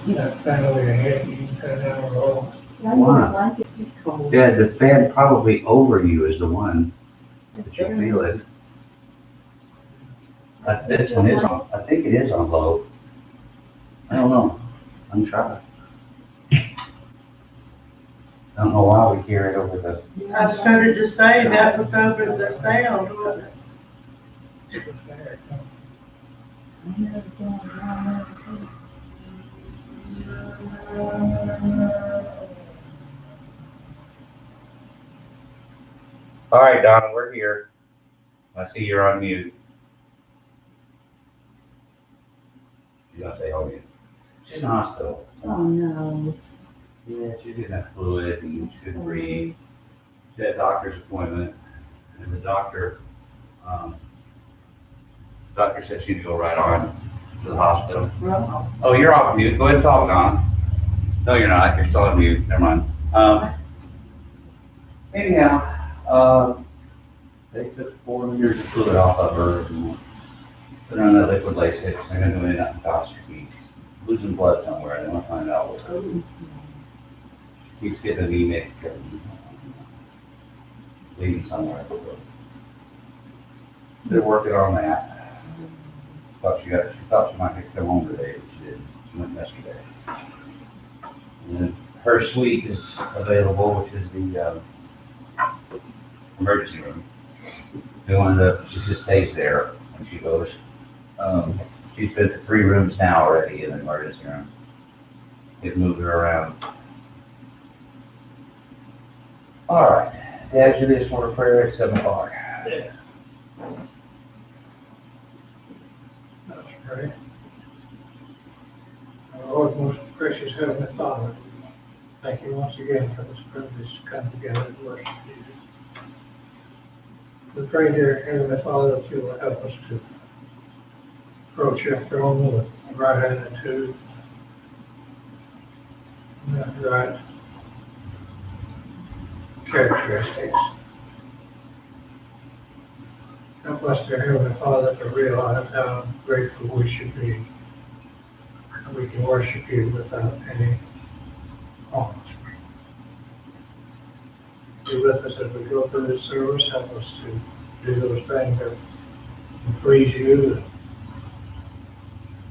That fan over your head, you can turn down the roll. Why? It's cold. Yeah, the fan probably over you is the one that you feel it. This one is on, I think it is on low. I don't know. I'm trying. I don't know why we hear it over the, I started to say that was over the sound, wasn't it? all right, Donna, we're here. I see you're on mute. You don't say on mute. She's in the hospital. Oh, no. Yeah, she's getting that fluid and she couldn't breathe. She had a doctor's appointment and the doctor said she'd go right on to the hospital. Well, Oh, you're off mute. Go ahead and talk, Donna. No, you're not. You're still on mute. Never mind. Anyhow, they took 4 liters of fluid off of her and put her on that liquid Lasix. They're gonna do an endoscopy. She's losing blood somewhere. They want to find out what. Keeps getting anemic and bleeding somewhere. They're working on that. She thought she might have to come home today, but she didn't. She went yesterday. And then her suite is available, which is the emergency room. She just stays there when she goes. She's been to 3 rooms now already in the emergency room. They've moved her around. All right. Dad, do this for a prayer at 7 o'clock. Yeah. That's great. Our Lord, most precious Heavenly Father, thank you once again for this privilege to come together and worship you. We pray, dear Heavenly Father, that you will help us to approach your throne with the right attitude, and the right characteristics. Help us, dear Heavenly Father, to realize how grateful we should be. And we can worship you without any qualms. Be with us as we go through this service. Help us to do those things that please you, and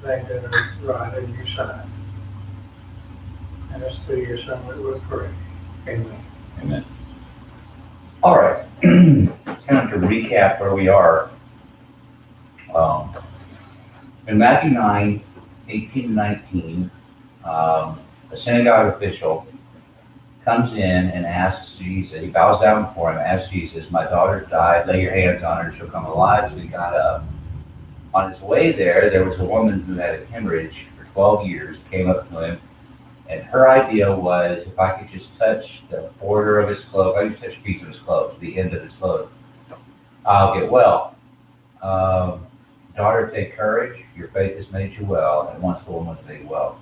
things that are right in your sight. And it's through your Son that we pray. Amen. Amen. All right. It's kind of to recap where we are. In Matthew 9, 18 to 19, a synagogue official comes in and asks Jesus, he bows down before him, asks Jesus, my daughter died, lay your hands on her, she'll come alive. So he got up. On his way there was a woman who had a hemorrhage for 12 years, came up to him, and her idea was, if I could just touch the border of his clothes, I could touch a piece of his clothes, the end of his clothes, I'll get well. Daughter, take courage, your faith has made you well, and once the woman was made well.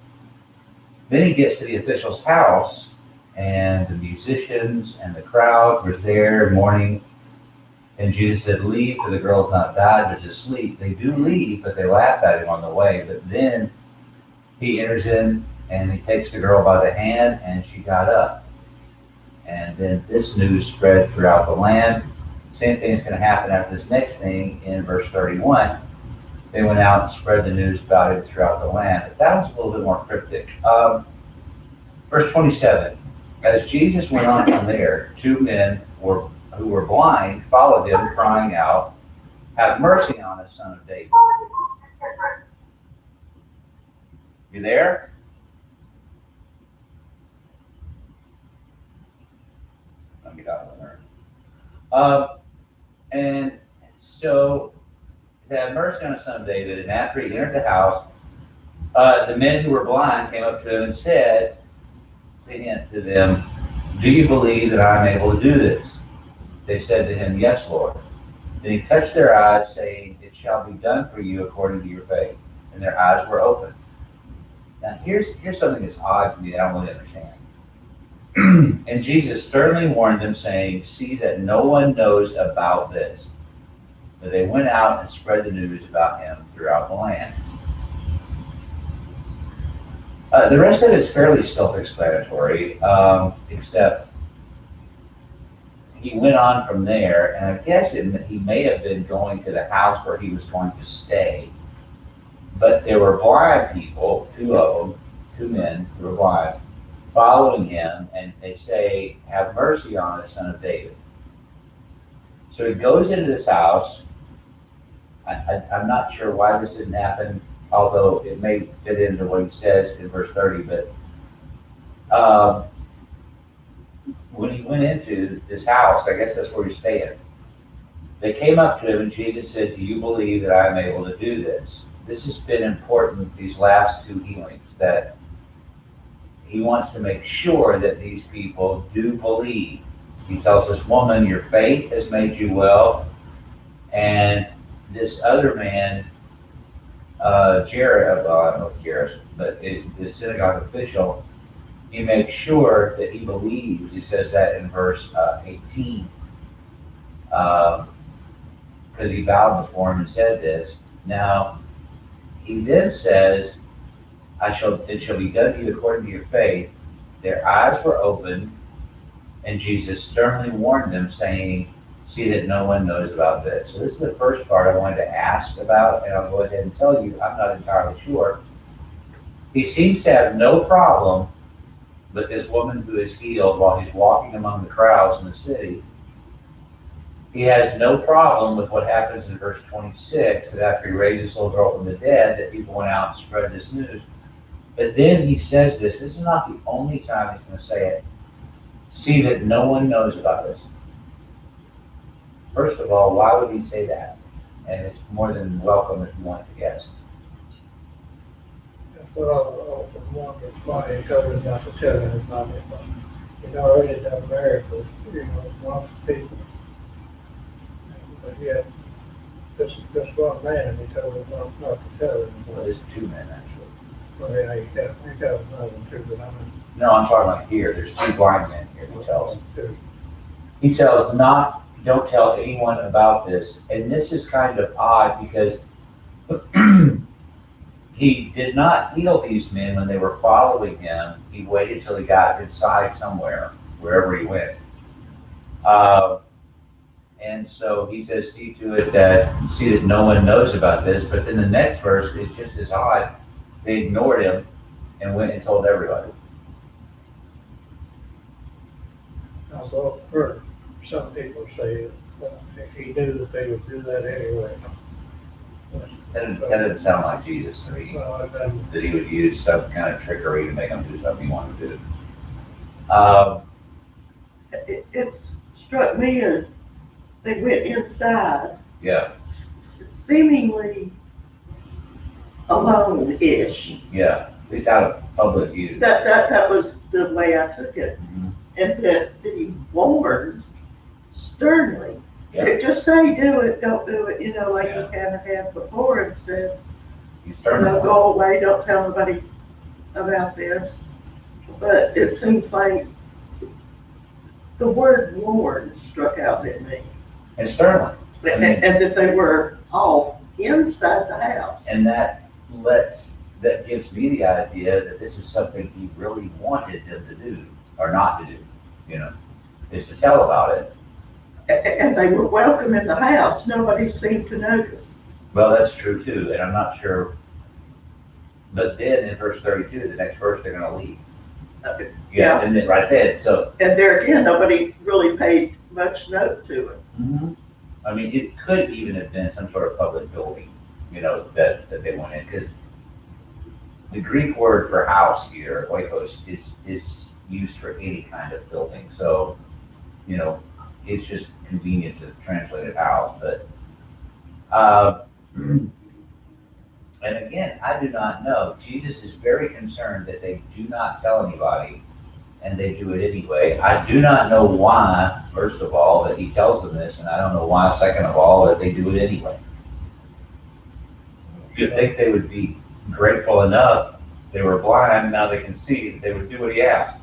Then he gets to the official's house, and the musicians and the crowd was there mourning, and Jesus said, leave, for the girl's not died, but just asleep. They do leave, but they laugh at him on the way, but then he enters in, and he takes the girl by the hand, and she got up. And then this news spread throughout the land. Same thing is going to happen after this next thing in verse 31. They went out and spread the news about it throughout the land. But that was a little bit more cryptic. Verse 27. As Jesus went on from there, 2 men who were blind followed him, crying out, have mercy on us, son of David. You there? Let me get out of there. And so, to have mercy on the son of David, and after he entered the house, the men who were blind came up to him and said to them, do you believe that I am able to do this? They said to him, yes, Lord. Then he touched their eyes, saying, it shall be done for you according to your faith. And their eyes were opened. Now, here's something that's odd to me that I don't really understand. And Jesus sternly warned them, saying, see that no one knows about this. But they went out and spread the news about him throughout the land. The rest of it's fairly self-explanatory, except he went on from there, and I guess he may have been going to the house where he was going to stay. But there were blind people, two of them, two men who were blind, following him, and they say, "Have mercy on us, son of David." So he goes into this house. I'm not sure why this didn't happen, although it may fit into what he says in verse 30, but when he went into this house, I guess that's where he's staying, they came up to him and Jesus said, "Do you believe that I am able to do this?" This has been important, these last two healings, that he wants to make sure that these people do believe. He tells this woman, "Your faith has made you well." And this other man, Jairus, well, I don't know if Jairus, but the synagogue official, he makes sure that he believes. He says that in verse 18, because he bowed before him and said this. Now, he then says, "It shall be done to you according to your faith." Their eyes were opened, and Jesus sternly warned them, saying, "See that no one knows about this." So this is the first part I wanted to ask about, and I'll go ahead and tell you, I'm not entirely sure. He seems to have no problem with this woman who is healed while he's walking among the crowds in the city. He has no problem with what happens in verse 26, that after he raised this little girl from the dead, that people went out and spread this news. But then he says this is not the only time he's going to say it. "See that no one knows about this." First of all, why would he say that? And it's more than welcome if you want to guess. That's what I often wondered, why he told him not to tell anybody. He'd already done miracles, lots of people. But yet, this one man, he told him not to tell Well, anybody. there's two men, actually. Well, yeah, he tells another one too, but I mean. No, I'm talking like here. There's two blind men here, he tells. Too. He tells don't tell anyone about this. And this is kind of odd because he did not heal these men when they were following him. He waited till he got inside somewhere, wherever he went. And so he says, see that no one knows about this. But then the next verse is just as odd. They ignored him and went and told everybody. I've heard some people say that he knew that they would do that anyway. That doesn't sound like Jesus to me. Well, it doesn't. That he would use some kind of trickery to make them do something he wanted to do. It struck me as they went inside, Yeah, seemingly alone-ish. yeah. At least out of public view. That was the way I took it. Mhm. And that he warned sternly. Yeah. Just say do it, don't do it, like Yeah. you kind of had before and said, He's starting to go away, don't tell nobody about this. But it seems like the word warn struck out at me. and sternly. I mean- And that they were off inside the house. And that gives me the idea that this is something he really wanted them to do or not to do, is to tell about it. And they were welcome in the house. Nobody seemed to notice. Well, that's true too, and I'm not sure. But then in verse 32, the next verse, they're going to leave. Yeah. And then right then, so. And there again, nobody really paid much note to it. I mean, it could even have been some sort of public building, that they went in, because the Greek word for house here, oikos, is used for any kind of building. So, it's just convenient to translate it house. But, and again, I do not know. Jesus is very concerned that they do not tell anybody, and they do it anyway. I do not know why, first of all, that he tells them this, and I don't know why, second of all, that they do it anyway. You'd think they would be grateful enough. They were blind, now they can see, that they would do what he asked.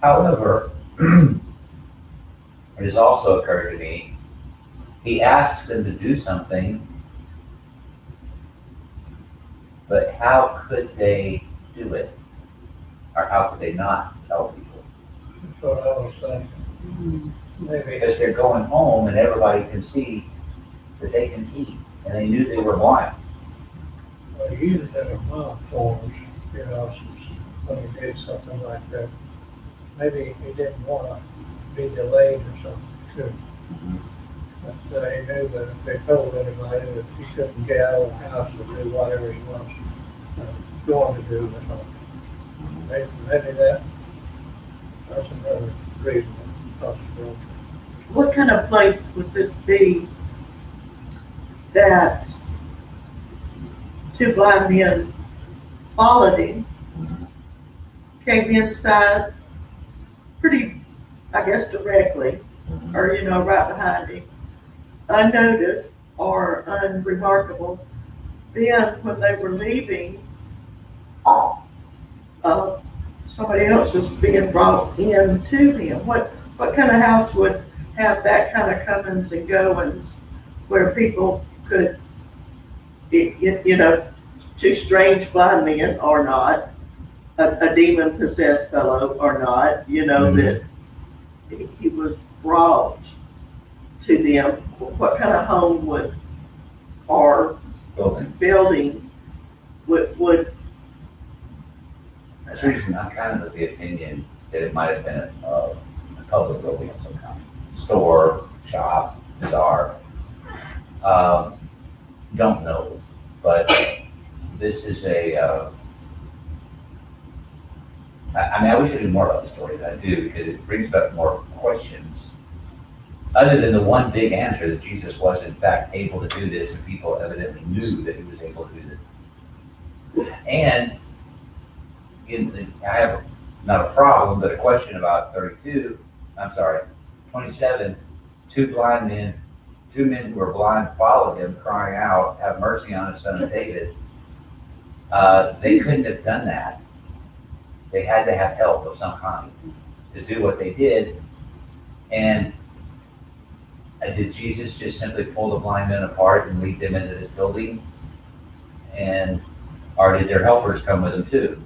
However, it has also occurred to me, he asks them to do something But how could they do it? Or how could they not tell people? That's what I was saying. Maybe, Because they're going home and everybody can see that they can see, and they knew they were blind. well, he used it in my forms, you know, when he did something like that. Maybe he didn't want to be delayed or something too. But he knew that if they told anybody that he couldn't get out of the house to do whatever he was going to do or something. Maybe that's another reason, possibility. What kind of place would this be that two blind men followed him, came inside pretty, I guess, directly, or, you know, right behind him, unnoticed or unremarkable. Then when they were leaving, somebody else was being brought in to him. What kind of house would have that kind of comings and goings where people could, you know, two strange blind men or not, a demon possessed fellow or not, you know, that he was brought to them? What kind of home would, or building would That's the reason I'm kind of of the opinion that it might have been a public building of some kind. Store, shop, bazaar. Don't know, but this is I wish I knew more about the story than I do, because it brings back more questions. Other than the one big answer that Jesus was in fact able to do this, and people evidently knew that he was able to do this. And I have not a problem, but a question about 27, two men who were blind followed him, crying out, "Have mercy on us, son of David." They couldn't have done that. They had to have help of some kind to do what they did. And did Jesus just simply pull the blind men apart and lead them into this building? Or did their helpers come with them too?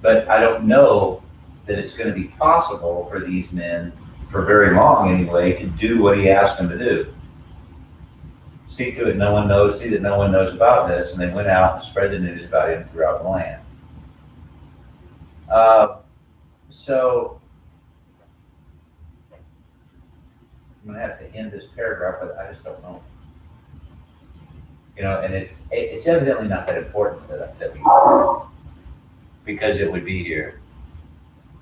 But I don't know that it's going to be possible for these men, for very long anyway, to do what he asked them to do. See to it no one knows, see that no one knows about this, and they went out and spread the news about him throughout the land. So I'm going to have to end this paragraph, but I just don't know. You know, and it's evidently not that important that we, because it would be here.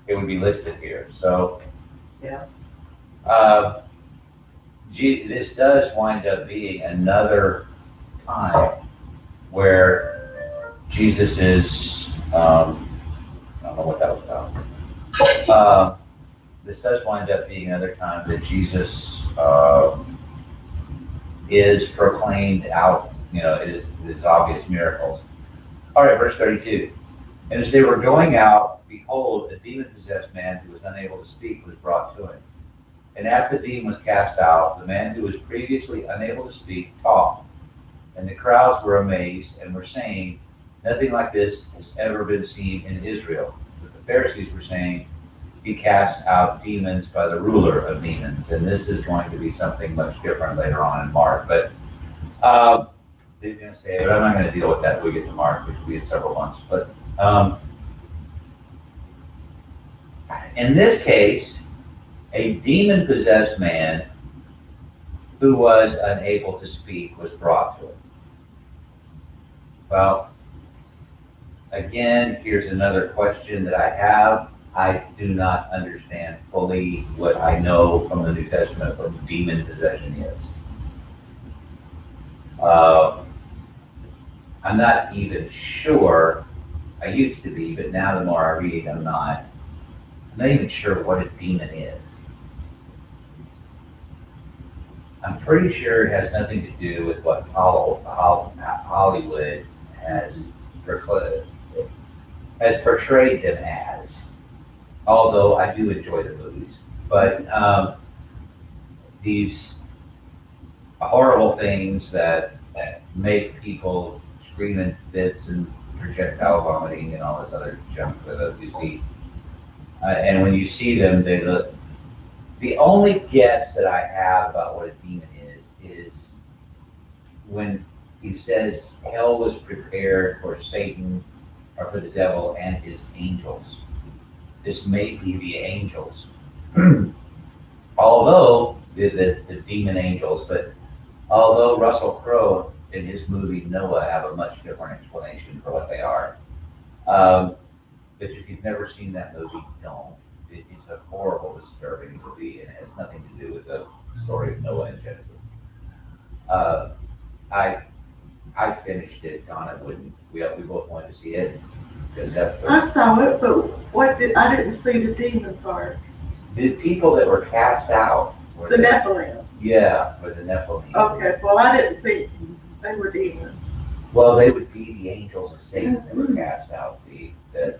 It would be listed here. So, Yeah. This does wind up being another time where Jesus is, I don't know what that was about. This does wind up being another time that Jesus is proclaimed out, you know, his obvious miracles. All right, verse 32. And as they were going out, behold, a demon-possessed man who was unable to speak was brought to him. And after the demon was cast out, the man who was previously unable to speak talked. And the crowds were amazed and were saying, nothing like this has ever been seen in Israel. But the Pharisees were saying, he cast out demons by the ruler of demons. And this is going to be something much different later on in Mark. But they're going to say, but I'm not going to deal with that when we get to Mark, which will be in several months. But in this case, a demon-possessed man who was unable to speak was brought to him. Well, again, here's another question that I have. I do not understand fully what I know from the New Testament what demon possession is. I'm not even sure. I used to be, but now the more I read, I'm not even sure what a demon is. I'm pretty sure it has nothing to do with what Hollywood has portrayed them as. Although I do enjoy the movies, but these horrible things that make people screaming fits and projectile vomiting and all this other junk that you see. And when you see them, they look. The only guess that I have about what a demon is when he says hell was prepared for Satan or for the devil and his angels. This may be the angels. Although the demon angels, but although Russell Crowe in his movie Noah have a much different explanation for what they are. But if you've never seen that movie, don't. It's a horrible, disturbing movie, and it has nothing to do with the story of Noah and Genesis. I finished it. Donna wouldn't. We both wanted to see it because that's I saw it, but I didn't see the demon part. the people that were cast out. Were The Nephilim. Yeah, were the Nephilim. Okay, well, I didn't think they were demons. Well, they would be the angels of Satan that were cast out. See that,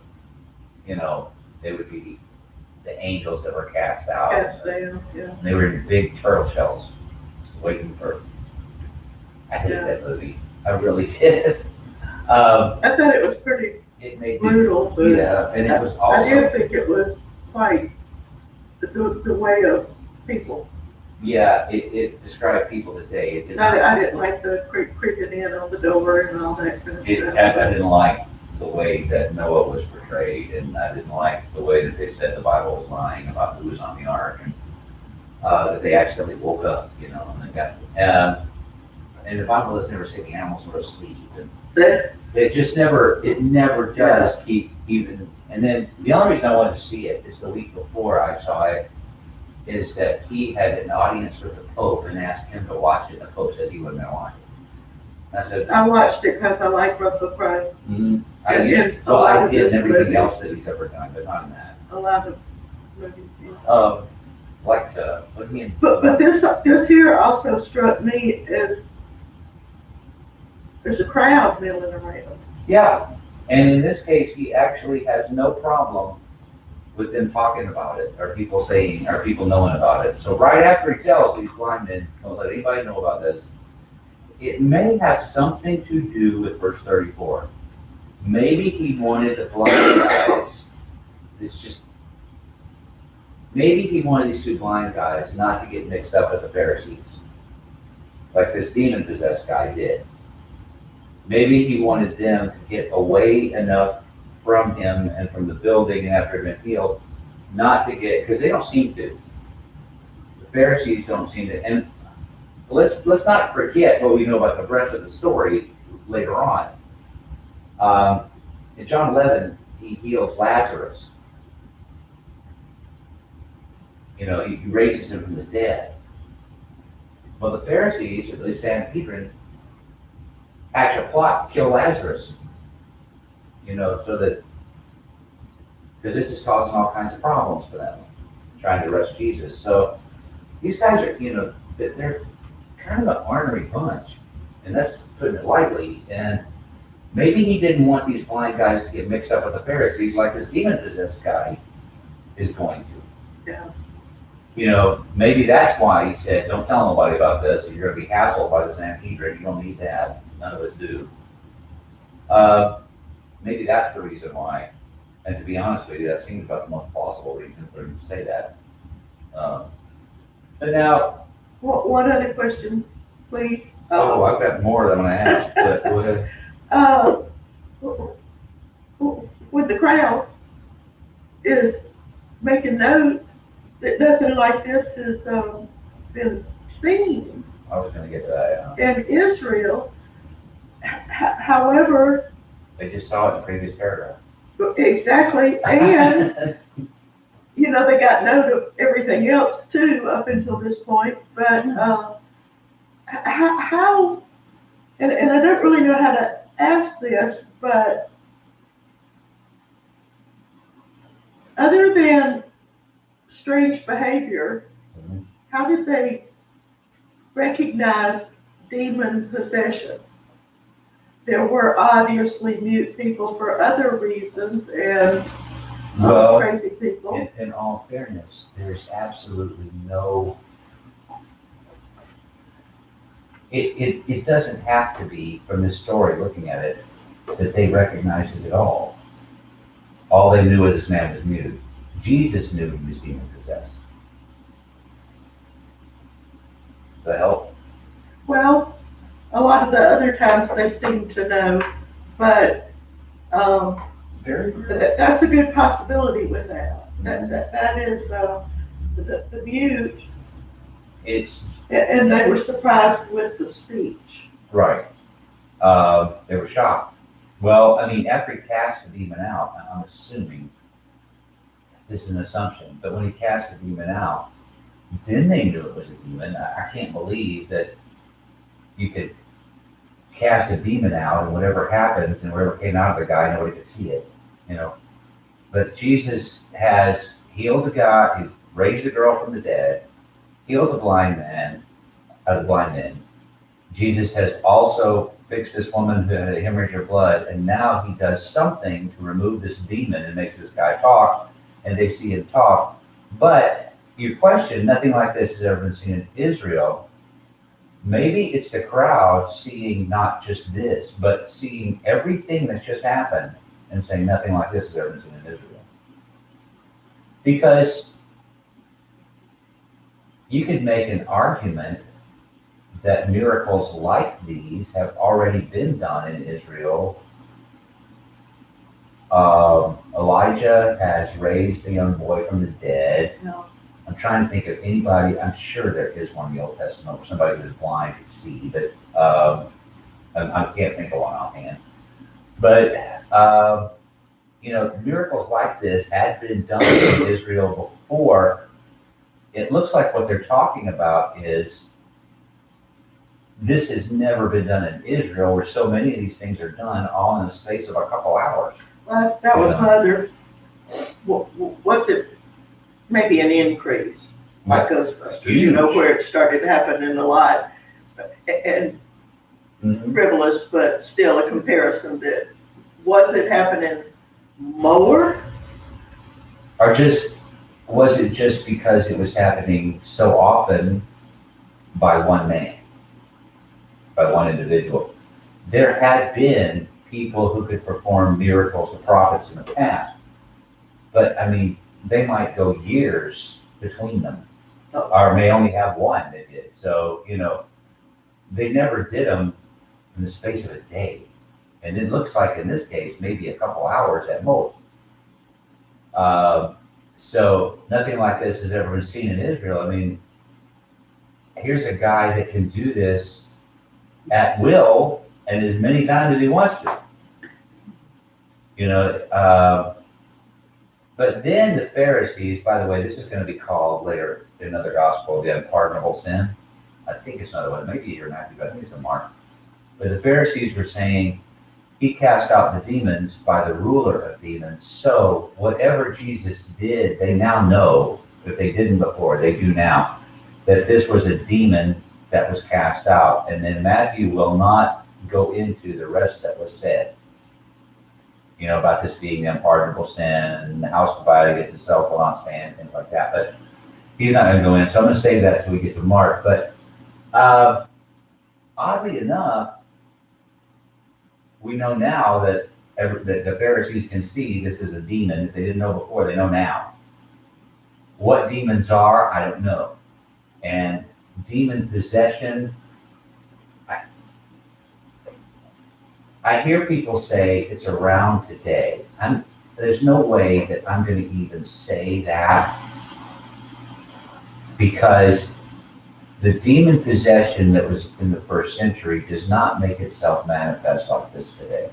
they would be the angels that were cast out. Cast down, yeah. They were in big turtle shells, waiting for. I hated that movie. I really did. I thought it was pretty It made me, brutal, but yeah, and it was I also, did think it was quite the way of people. yeah, it described people today. It did not, I didn't like the creeping in on the door and all that kind of stuff. I didn't like the way that Noah was portrayed, and I didn't like the way that they said the Bible was lying about who was on the ark, and that they accidentally woke up, and they got. And the Bible doesn't ever say the animals were asleep, and it never does keep even. And then the only reason I wanted to see it is the week before I saw it, is that he had an audience with the Pope and asked him to watch it, and the Pope said he wasn't going to watch it. I said, I watched it because I like Russell Crowe. I And did a lot of his everything movies. else that he's ever done, but not in that. A lot of movies. Yeah. What do you mean? But this here also struck me as there's a crowd milling around. Yeah, and in this case, he actually has no problem with them talking about it, or people knowing about it. So right after he tells these blind men, don't let anybody know about this, it may have something to do with verse 34. Maybe he wanted the blind guys, maybe he wanted these two blind guys not to get mixed up with the Pharisees, like this demon-possessed guy did. Maybe he wanted them to get away enough from him and from the building after he'd been healed, not to get, because they don't seem to. The Pharisees don't seem to, and let's not forget what we know about the rest of the story later on. In John 11, he heals Lazarus. He raises him from the dead. Well, the Pharisees, or the Sanhedrin, hatch a plot to kill Lazarus. So that, because this is causing all kinds of problems for them, trying to arrest Jesus. So these guys are, they're kind of an ornery bunch, and that's putting it lightly. And maybe he didn't want these blind guys to get mixed up with the Pharisees like this demon-possessed guy is going to. Yeah. Maybe that's why he said, don't tell nobody about this, or you're going to be hassled by the Sanhedrin. You don't need that. None of us do. Maybe that's the reason why. And to be honest with you, that seems about the most plausible reason for him to say that. But now... One other question, please. I've got more that I'm going to ask, but go ahead. With the crowd is making note that nothing like this has been seen I was going to get to that, in Israel. However, They just saw it in the previous paragraph. exactly, and they got note of everything else too up until this point. But how? And I don't really know how to ask this, but other than strange behavior, how did they recognize demon possession? There were obviously mute people for other reasons and crazy people. In all fairness, there's absolutely no It doesn't have to be, from this story, looking at it, that they recognized it at all. All they knew was this man was nude. Jesus knew he was demon possessed. Does that help? Well, a lot of the other times they seem to know, but, Very good. that's a good possibility with that. That is, the mute, It's and they were surprised with the speech. right. They were shocked. Well, I mean, after he cast the demon out, I'm assuming, this is an assumption, but when he cast the demon out, then they knew it was a demon. I can't believe that you could cast a demon out and whatever happens and whatever came out of the guy, nobody could see it, you know. But Jesus has healed the guy, he raised the girl from the dead, healed the blind man, the blind men. Jesus has also fixed this woman who had a hemorrhage of blood, and now he does something to remove this demon and makes this guy talk, and they see him talk. But your question, nothing like this has ever been seen in Israel. Maybe it's the crowd seeing not just this, but seeing everything that's just happened and saying nothing like this has ever been seen in Israel. Because you could make an argument that miracles like these have already been done in Israel. Elijah has raised a young boy from the dead. No. I'm trying to think of anybody, I'm sure there is one in the Old Testament where somebody who was blind could see, but I can't think of one offhand. But, you know, miracles like this had been done in Israel before. It looks like what they're talking about is this has never been done in Israel, where so many of these things are done all in the space of a couple hours. Well, that was my other, was it maybe an increase, like Ghostbusters, you know, where it started happening a lot, and frivolous, but still a comparison that, was it happening more? Or just, was it just because it was happening so often by one man, by one individual? There had been people who could perform miracles of prophets in the past, but I mean, they might go years between them, or may only have one that did. So, you know, they never did them in the space of a day. And it looks like in this case, maybe a couple hours at most. So nothing like this has ever been seen in Israel. I mean, here's a guy that can do this at will and as many times as he wants to. You know, but then the Pharisees, by the way, this is going to be called later in another gospel, the unpardonable sin. I think it's another one, maybe here in Matthew, but I think it's in Mark. But the Pharisees were saying, he cast out the demons by the ruler of demons. So whatever Jesus did, they now know, if they didn't before, they do now, that this was a demon that was cast out. And then Matthew will not go into the rest that was said, you know, about this being the unpardonable sin, the house divided against itself will not stand, things like that. But he's not going to go in. So I'm going to save that until we get to Mark. But oddly enough, we know now that the Pharisees can see this is a demon. If they didn't know before, they know now. What demons are, I don't know. And demon possession, I hear people say it's around today. There's no way that I'm going to even say that, because the demon possession that was in the first century does not make itself manifest like this today.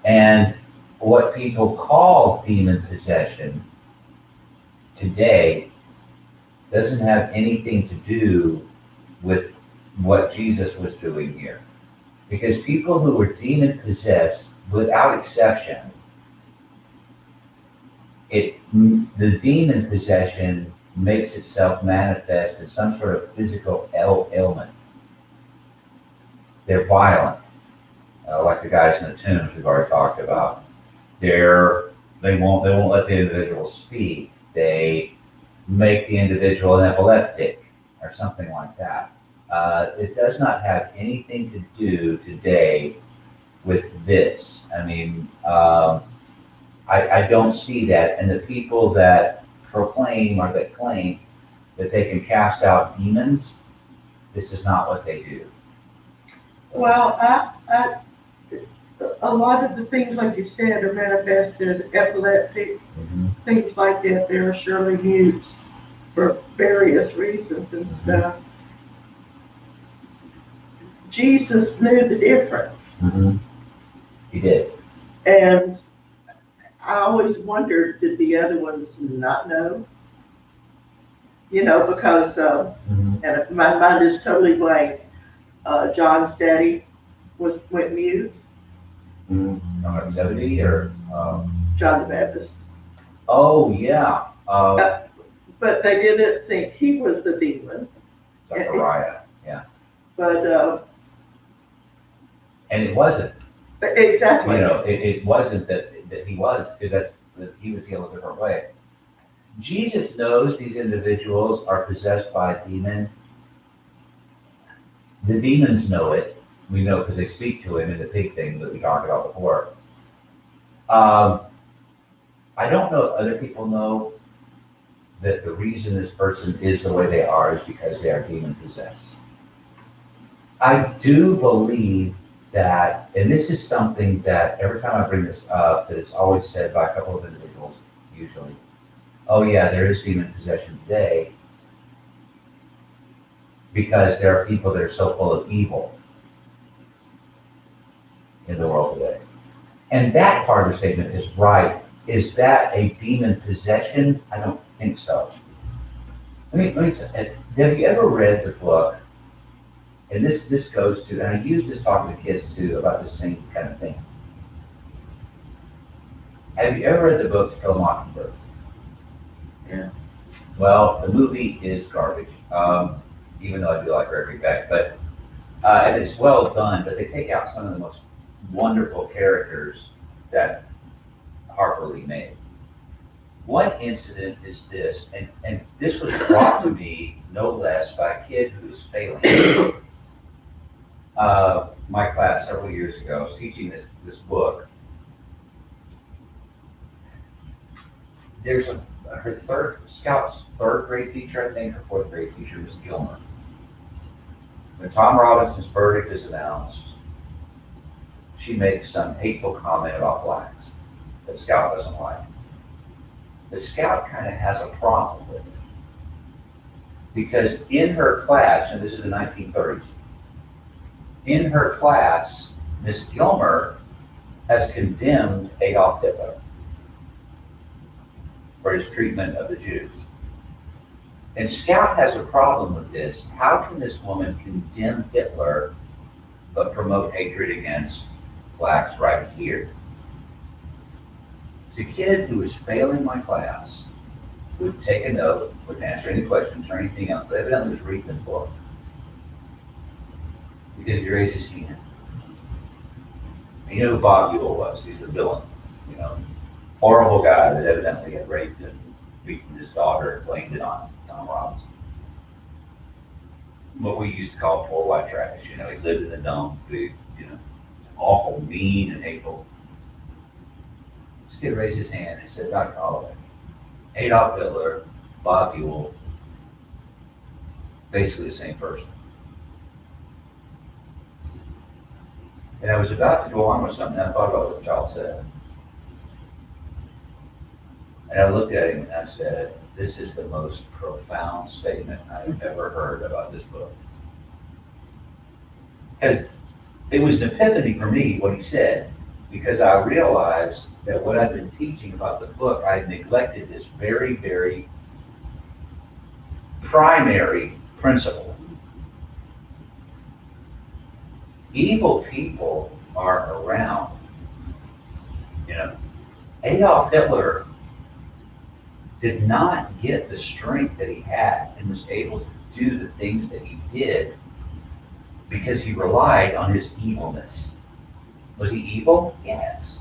And what people call demon possession today doesn't have anything to do with what Jesus was doing here. Because people who were demon possessed, without exception, the demon possession makes itself manifest in some sort of physical ailment. They're violent, like the guys in the tombs we've already talked about. They won't let the individual speak. They make the individual an epileptic or something like that. It does not have anything to do today with this. I mean, I don't see that. And the people that proclaim or that claim that they can cast out demons, this is not what they do. Well, a lot of the things, like you said, are manifested, epileptic, things like that. There are surely mutes for various reasons and stuff. Jesus knew the difference. He did. And I always wondered, did the other ones not know? You know, because, and my mind is totally blank. John's daddy went mute, Number 70 or, John the Baptist. oh, yeah. But they didn't think he was the demon. Zechariah, yeah. But, And it wasn't, exactly. you know, it wasn't that he was, because he was healed a different way. Jesus knows these individuals are possessed by a demon. The demons know it. We know because they speak to him in the pig thing that we talked about before. I don't know if other people know that the reason this person is the way they are is because they are demon possessed. I do believe that, and this is something that every time I bring this up, that it's always said by a couple of individuals, usually, oh yeah, there is demon possession today, because there are people that are so full of evil in the world today. And that part of the statement is right. Is that a demon possession? I don't think so. Let me say, have you ever read the book? And this goes to, and I use this talking to kids too about the same kind of thing. Have you ever read the book To Kill a Mockingbird? Yeah. Well, the movie is garbage. Even though I do like Gregory Peck, but and it's well done, but they take out some of the most wonderful characters that Harper Lee made. One incident is this, and this was brought to me no less by a kid who was failing. My class several years ago, I was teaching this book. There's her Scout's third grade teacher, I think, or fourth grade teacher, Miss Gilmer. When Tom Robinson's verdict is announced, she makes some hateful comment about blacks that Scout doesn't like. The Scout kind of has a problem with it. Because in her class, and this is the 1930s, in her class, Miss Gilmer has condemned Adolf Hitler for his treatment of the Jews. And Scout has a problem with this. How can this woman condemn Hitler but promote hatred against blacks right here? The kid who was failing my class would take a note, wouldn't answer any questions or anything else, but evidently was reading the book. Because he raised his hand. And you know who Bob Ewell was? He's the villain, you know. Horrible guy that evidently had raped and beaten his daughter and blamed it on Tom Robinson. What we used to call poor white trash, you know, he lived in the dump, big, you know, awful, mean, and hateful. This kid raised his hand and said, Dr. Holloway, Adolf Hitler, Bob Ewell, basically the same person. And I was about to go on with something, and I thought about what the child said. And I looked at him and I said, this is the most profound statement I've ever heard about this book. Because it was an epiphany for me, what he said, because I realized that what I've been teaching about the book, I had neglected this very, very primary principle. Evil people are around. You know, Adolf Hitler did not get the strength that he had and was able to do the things that he did because he relied on his evilness. Was he evil? Yes.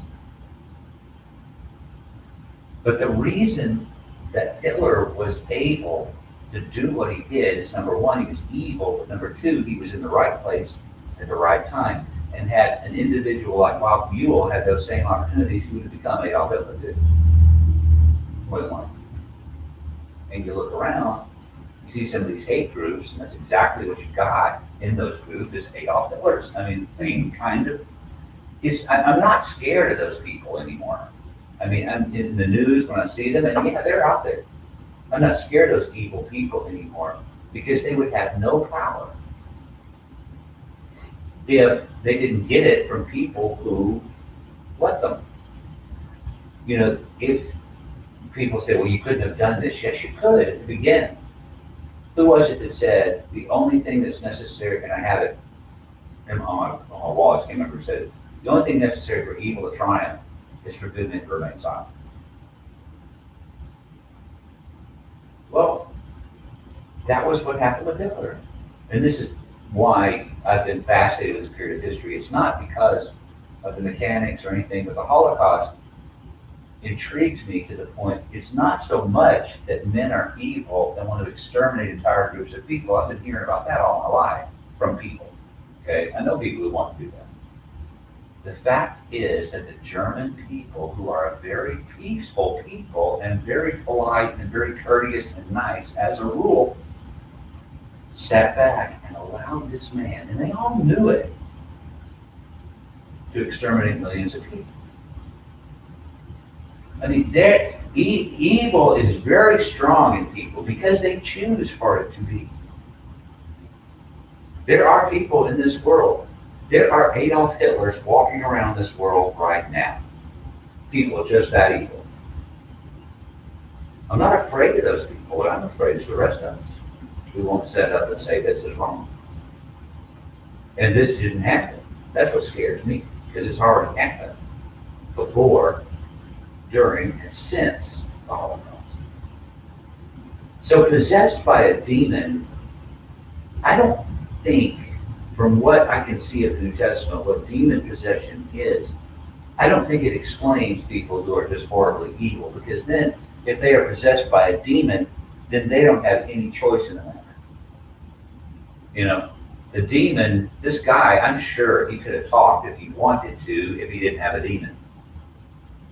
But the reason that Hitler was able to do what he did is, number one, he was evil, but number two, he was in the right place at the right time. And had an individual like Bob Buell had those same opportunities, he would have become Adolf Hitler too. More than one. And you look around, you see some of these hate groups, and that's exactly what you got in those groups, is Adolf Hitler's. I mean, same kind of, I'm not scared of those people anymore. I mean, I'm in the news when I see them, and yeah, they're out there. I'm not scared of those evil people anymore, because they would have no power if they didn't get it from people who let them. You know, if people say, well, you couldn't have done this. Yes, you could at the beginning. Who was it that said, the only thing that's necessary, and I have it on my wall, I can't remember who said it, the only thing necessary for evil to triumph is for good men to remain silent. Well, that was what happened with Hitler. And this is why I've been fascinated with this period of history. It's not because of the mechanics or anything, but the Holocaust intrigues me to the point, it's not so much that men are evil and want to exterminate entire groups of people. I've been hearing about that all my life from people. Okay, I know people who want to do that. The fact is that the German people, who are a very peaceful people and very polite and very courteous and nice as a rule, sat back and allowed this man, and they all knew it, to exterminate millions of people. I mean, evil is very strong in people because they choose for it to be. There are people in this world, there are Adolf Hitlers walking around this world right now. People are just that evil. I'm not afraid of those people. What I'm afraid is the rest of us. We won't set up and say this is wrong. And this didn't happen. That's what scares me, because it's already happened before, during, and since the Holocaust. So possessed by a demon, I don't think, from what I can see of the New Testament, what demon possession is, I don't think it explains people who are just horribly evil, because then if they are possessed by a demon, then they don't have any choice in the matter. You know, the demon, this guy, I'm sure he could have talked if he wanted to, if he didn't have a demon.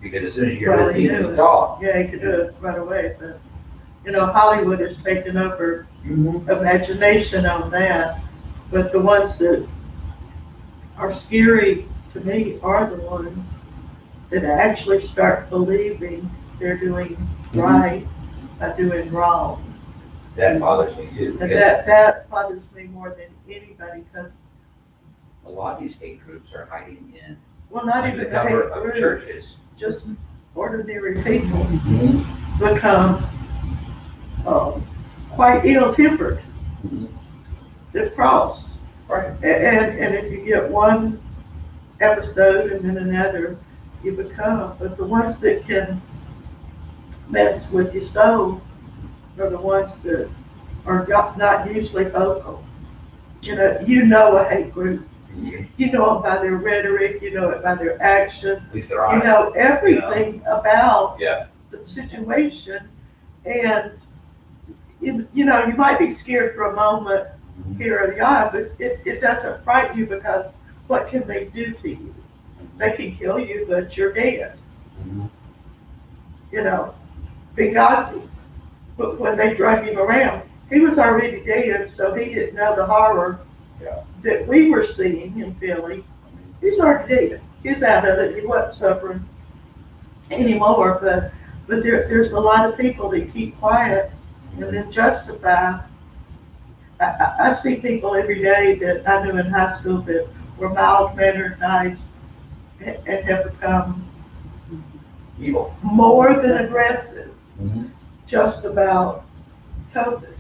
Because as soon as you hear the demon, he talk. Yeah, he could do it right away, but, you know, Hollywood has taken over imagination on that. But the ones that are scary to me are the ones that actually start believing they're doing right by doing wrong. That bothers me too. And that bothers me more than anybody, because, A lot of these hate groups are hiding in well, not under even the the cover hate of groups, churches. just ordinary people become quite ill-tempered. They're crossed. Right. And if you get one episode and then another, you become, but the ones that can mess with your soul are the ones that are not usually vocal. You know a hate group. You know them by their rhetoric, you know it by their action. At least they're You honest. know everything about Yeah. the situation. And, you know, you might be scared for a moment here or there, but it doesn't frighten you, because what can they do to you? They can kill you, but you're dead. You know, Benghazi, but when they drug him around, he was already dead, so he didn't know the horror that we were seeing and feeling. He's already dead. He's out of it. He wasn't suffering anymore. But there's a lot of people that keep quiet and then justify. I see people every day that I knew in high school that were mild-mannered, nice, and have become Evil. more than aggressive, just about COVID.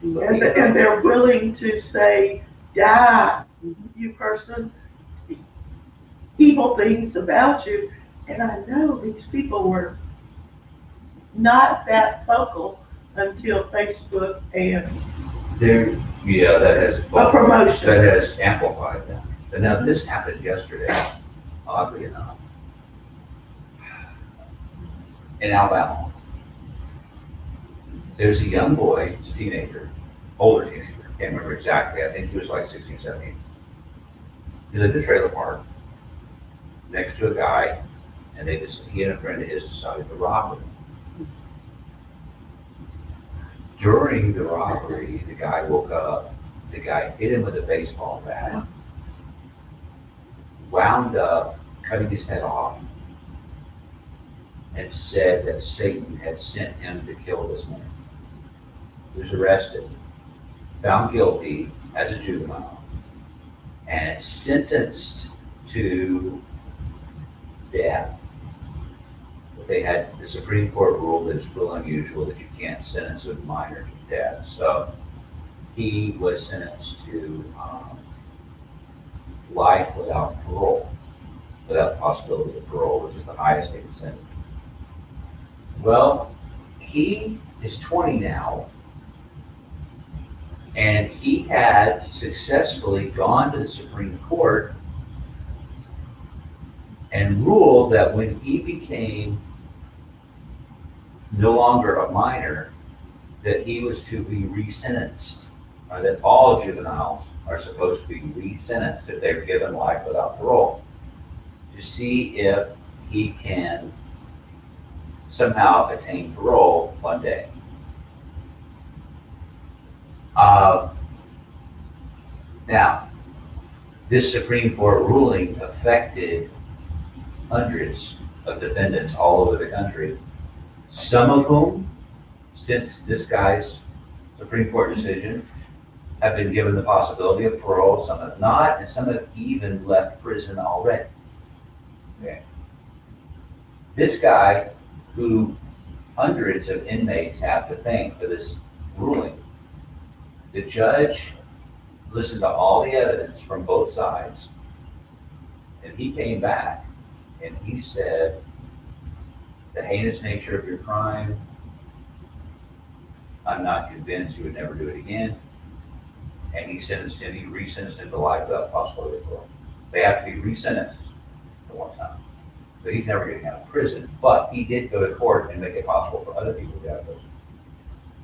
And they're willing to say, die, you person, evil things about you. And I know these people were not that vocal until Facebook and That has a promotion. that has amplified that. And now this happened yesterday, oddly enough, in Alabama. there's a young boy, he's a teenager, older teenager, can't remember exactly, I think he was like 16, 17. He lived in a trailer park next to a guy, and he and a friend of his decided to rob him. During the robbery, the guy woke up, the guy hit him with a baseball bat, wound up cutting his head off, and said that Satan had sent him to kill this man. He was arrested, found guilty as a juvenile, and sentenced to death. But they had, the Supreme Court ruled that it's real unusual that you can't sentence a minor to death. So he was sentenced to life without parole, without possibility of parole, which is the highest they can sentence. Well, he is 20 now, and he had successfully gone to the Supreme Court and ruled that when he became no longer a minor, that he was to be resentenced, or that all juveniles are supposed to be resentenced if they're given life without parole, to see if he can somehow attain parole one day. Now, this Supreme Court ruling affected hundreds of defendants all over the country, some of whom, since this guy's Supreme Court decision, have been given the possibility of parole, some have not, and some have even left prison already. Okay. This guy, who hundreds of inmates have to thank for this ruling, the judge listened to all the evidence from both sides, and he came back and he said, the heinous nature of your crime, I'm not convinced you would never do it again. And he sentenced him, he resentenced him to life without possibility of parole. They have to be resentenced at one time. But he's never getting out of prison. But he did go to court and make it possible for other people to get out of prison.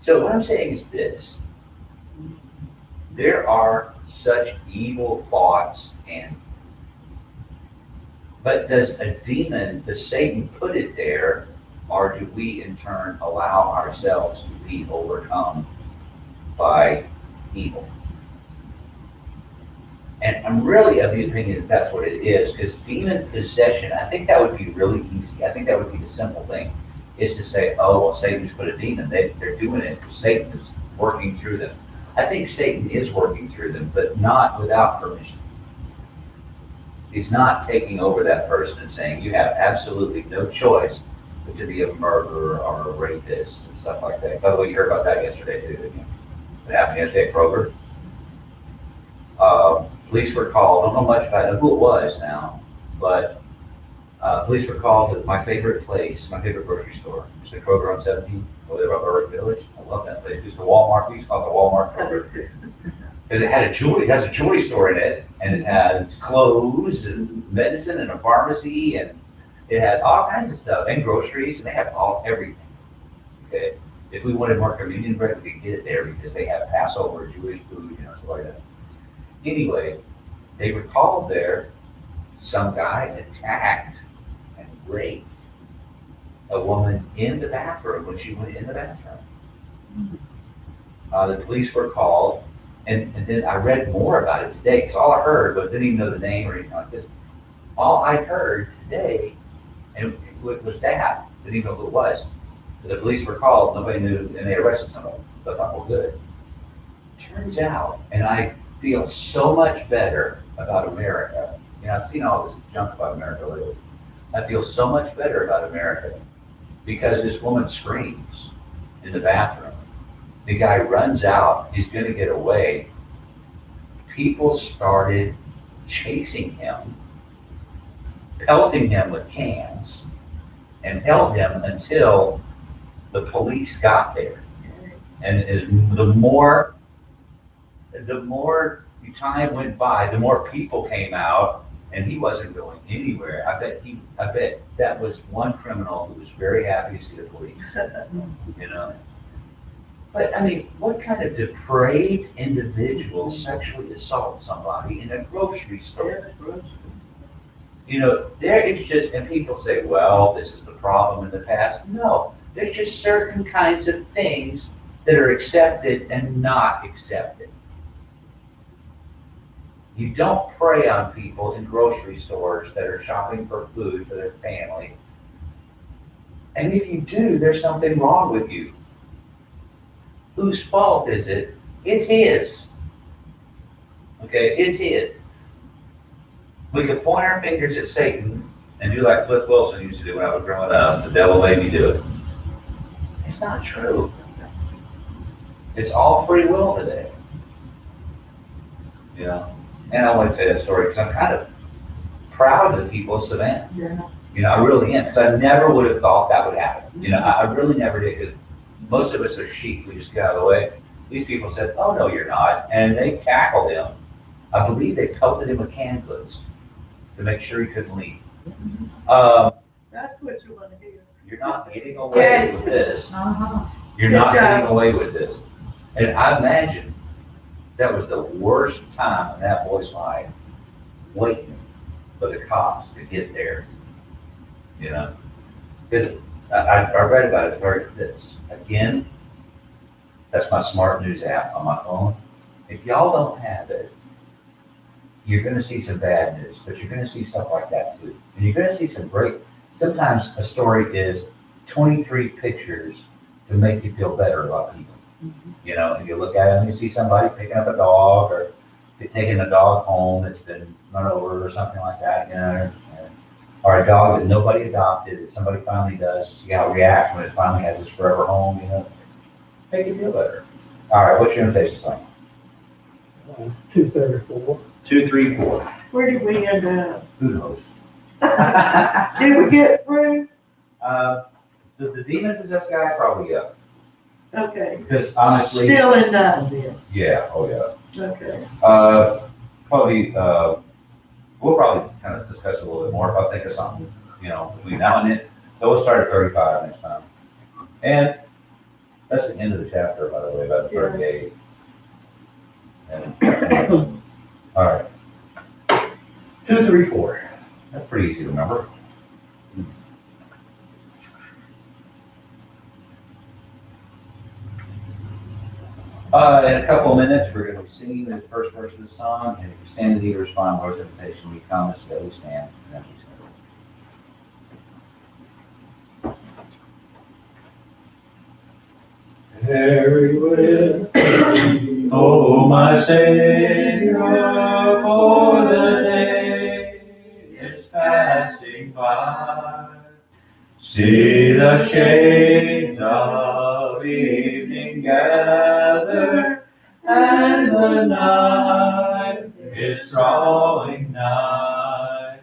So what I'm saying is this. There are such evil thoughts, but does a demon, does Satan put it there, or do we in turn allow ourselves to be overcome by evil? And I'm really of the opinion that that's what it is, because demon possession, I think that would be really easy. I think that would be the simple thing, is to say, oh, well, Satan's put a demon. They're doing it because Satan is working through them. I think Satan is working through them, but not without permission. He's not taking over that person and saying, you have absolutely no choice but to be a murderer or a rapist and stuff like that. By the way, you heard about that yesterday, too, didn't you? What happened yesterday at Kroger? Police were called, I don't know much about who it was now, but police were called to my favorite place, my favorite grocery store. It's the Kroger on 17, over there by Burrick Village. I love that place. It's the Walmart, we used to call it the Walmart Kroger. Because it had it has a jewelry store in it, and it had clothes and medicine and a pharmacy, and it had all kinds of stuff, and groceries, and they had everything. Okay. If we wanted more communion bread, we could get it there because they have Passover, Jewish food, stuff like that. Anyway, they were called there. Some guy attacked and raped a woman in the bathroom when she went in the bathroom. The police were called, and then I read more about it today, because all I heard, but didn't even know the name or anything like this. All I heard today, and it was that, didn't even know who it was. The police were called, nobody knew, and they arrested someone. So I thought, well, good. Turns out, and I feel so much better about America. I've seen all this junk about America lately. I feel so much better about America because this woman screams in the bathroom. The guy runs out, he's gonna get away. People started chasing him, pelting him with cans, and held him until the police got there. And the more time went by, the more people came out, and he wasn't going anywhere. I bet that was one criminal who was very happy to see the police. But I mean, what kind of depraved individual sexually assaults somebody in a grocery store? You know, there is just, and people say, well, this is the problem in the past. No, there's just certain kinds of things that are accepted and not accepted. You don't prey on people in grocery stores that are shopping for food for their family. And if you do, there's something wrong with you. Whose fault is it? It's his. Okay, it's his. We can point our fingers at Satan and do like Flip Wilson used to do when I was growing up. The devil made me do it. It's not true. It's all free will today. You know? And I want to tell you that story because I'm kind of proud of the people of Savannah. Yeah. You know, I really am, because I never would have thought that would happen. You know, I really never did, because most of us are sheep. We just get out of the way. These people said, oh, no, you're not. And they tackled him. I believe they pelted him with canned goods to make sure he couldn't leave. That's what you want to hear. You're not getting away with this. Uh-huh. You're Good not job. getting away with this. And I imagine that was the worst time in that boy's life, waiting for the cops to get there. You know, because I read about it, heard this. Again, that's my smart news app on my phone. If y'all don't have it, you're going to see some bad news, but you're going to see stuff like that too. And you're going to see some great, sometimes a story is 23 pictures to make you feel better about people. You know, and you look at it and you see somebody picking up a dog or taking a dog home that's been run over or something like that, you know, or a dog that nobody adopted that somebody finally does, to see how it reacts when it finally has its forever home, you know, make you feel better. All right, what's your invitation song? 234. 2, 3, 4. Where did we end up? Who knows? Did we get through? The demon possessed guy, probably, yeah. Okay. Because honestly, Still in none then. yeah, oh yeah. Okay. Probably, we'll probably kind of discuss it a little bit more if I think of something, you know, between now and then. So we'll start at 35 next time. And that's the end of the chapter, by the way, about the 38. And, all right. 2, 3, 4. That's pretty easy to remember. In a couple of minutes, we're going to be singing the first verse of the song, and if you stand in need to respond, Lord's invitation, we come so that we stand. And then we sing. Very well. Oh, my Savior, for the day is passing by. See the shades of evening gather, and the night is drawing nigh.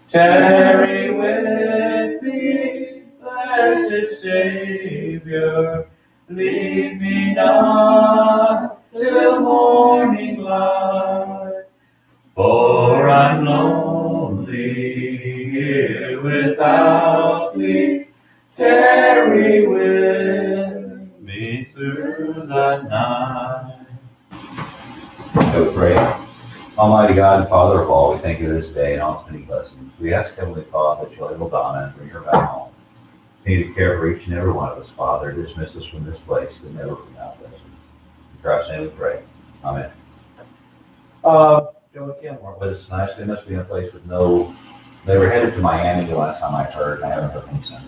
Tarry with me, blessed Savior, leave me not till morning light, for I'm lonely here without thee. Tarry with me through the night. So pray. Almighty God and Father of all, we thank you this day and all its many blessings. We ask, Heavenly Father, that you'll enable Donna and bring her back home. Continue to care for each and every one of us, Father. Dismiss us from this place, but never from that place. In Christ's name we pray. Amen. Joe and Kim weren't with us tonight, so they must be in a place with no. They were headed to Miami the last time I heard, and I haven't heard from them since.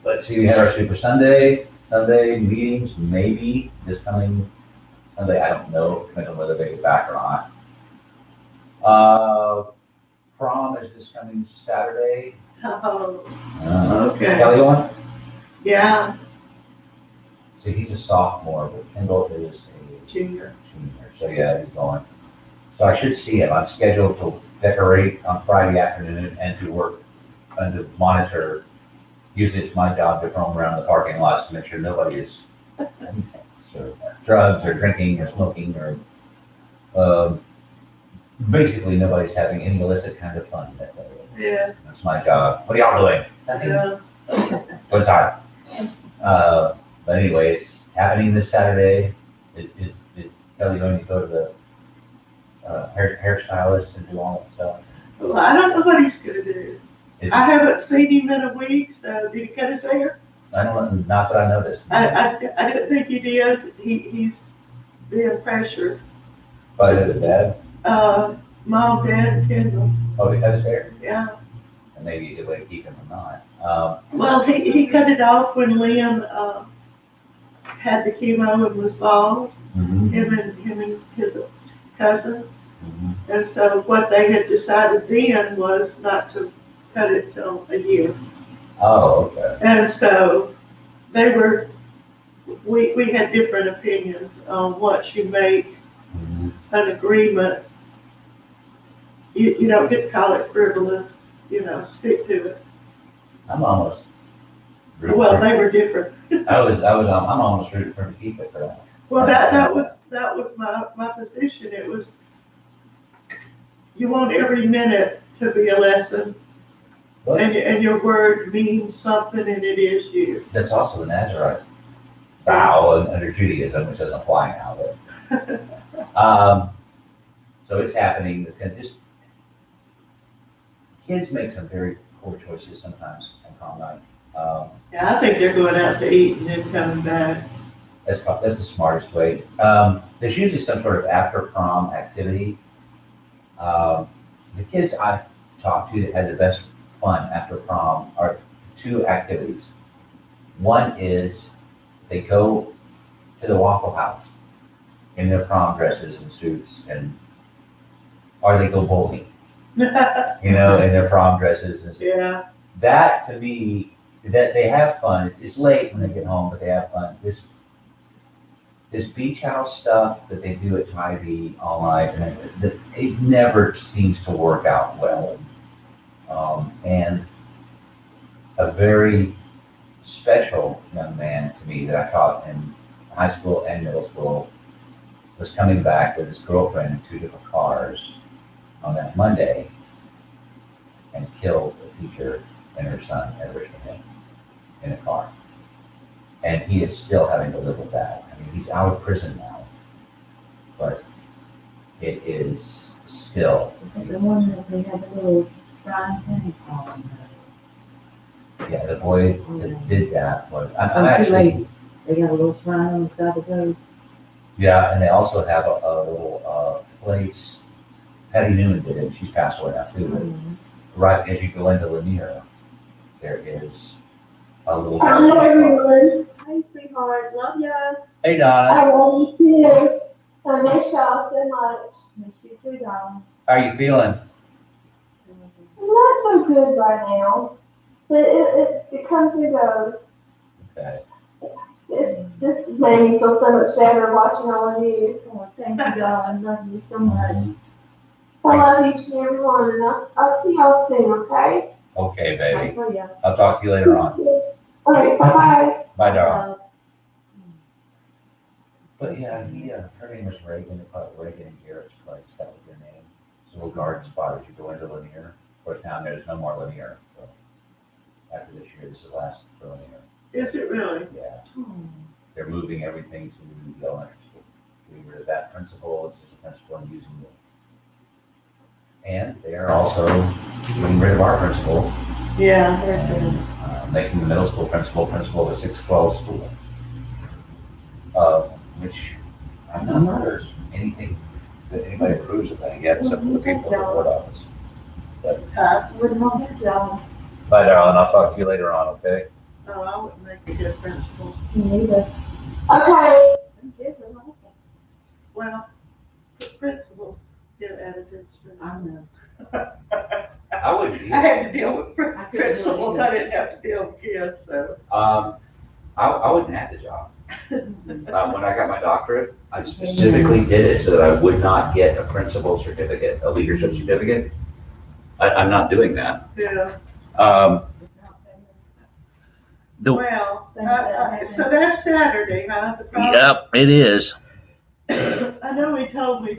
Let's see, we had our Super Sunday meetings, maybe this coming Sunday, I don't know, depends on whether they get back or not. Prom is this coming Saturday. Oh, okay. Kelly on? Yeah, See, he's a sophomore, but Kendall is a junior. junior, so yeah, he's going. So I should see him. I'm scheduled to decorate on Friday afternoon and to work and to monitor. Usually it's my job to roam around the parking lots to make sure nobody is drugs or drinking or smoking or basically nobody's having any illicit kind of fun that day. Yeah. That's my job. What are y'all doing? Yeah. What's that? But anyway, it's happening this Saturday. Is Kelly going to go to the hairstylist and do all that stuff? Well, I don't know what he's gonna do. Is- I haven't seen him in a week, so did he cut his hair? I don't, not that I noticed. I didn't think he did. He's being pressured. But the dad, Mom, Dad, and Kendall, oh, he cut his hair? yeah. And maybe a good way to keep him from not. Well, he cut it off when Liam, had the chemo and was bald, Mhm, him and his cousin. mhm. And so what they had decided then was not to cut it till a year. Oh, okay. And so we had different opinions on once you make Mhm. an agreement, you don't get to call it frivolous, stick to it. I'm almost. Well, they were different. I'm almost rooting for him to keep it for that. Well, that was my position. It was, you want every minute to be a lesson, and your word means something, and it is you. That's also the Nazarite vow under Judaism, which doesn't apply now, but, so it's happening, it's gonna just, kids make some very poor choices sometimes on prom night. Yeah, I think they're going out to eat and then coming back. That's the smartest way. There's usually some sort of after prom activity. The kids I've talked to that had the best fun after prom are two activities. One is they go to the Waffle House in their prom dresses and suits, or they go bowling, in their prom dresses and suits. Yeah, That to me, that they have fun. It's late when they get home, but they have fun. This beach house stuff that they do at Tybee all night, and it never seems to work out well. And a very special young man to me that I taught in high school and middle school was coming back with his girlfriend in two different cars on that Monday and killed a teacher and her son at Richmond in a car. And he is still having to live with that. I mean, he's out of prison now, but it is still. The one that they have a little shrine thing on. Yeah, the boy that did that was, I'm Oh, too actually, late. They got a little shrine on the side of those. yeah, and they also have a little place, Patty Newman did it, she's passed away now too, but right as you go into Lanier, there is a little. Hello, everyone. Hi, sweetheart. Love ya. Hey, Donna, I love you too. I miss y'all so much. Miss you too, darling. how are you feeling? I'm not so good right now, but it comes and goes. Okay. This made me feel so much better watching all of you. Oh, thank you, darling. Love you so much. I love each and every one, and I'll see y'all soon, okay? Okay, Pray baby, for you. I'll talk to you later on. All right, bye-bye. Bye, darling. Love. But yeah, her name was Reagan, they call it Reagan and Garrett's place, that was their name. It's a little garden spot as you go into Lanier. Of course, now there's no more Lanier, so after this year, this is the last for Lanier. is it really? Yeah, Hmm. they're moving everything to the elementary school. Getting rid of that principal, it's just a principal and using it. And they are also getting rid of our principal, Yeah. and making the middle school principal of a 612 school. Which I'm not heard anything that anybody approves of that yet, except for the people in the board office. Wouldn't want that, y'all. Bye, darling, I'll talk to you later on, okay? No, I wouldn't make a good principal. Me neither. Okay. Well, principals get attitudes too. I know. I would be. I had to deal with I couldn't principals, do it I didn't have to deal with kids, so. I wouldn't have the job. When I got my doctorate, I specifically did it so that I would not get a principal certificate, a leadership certificate. I'm not doing that. Yeah, well, so that's Saturday, huh? The problem- Yep, it is. I know he told me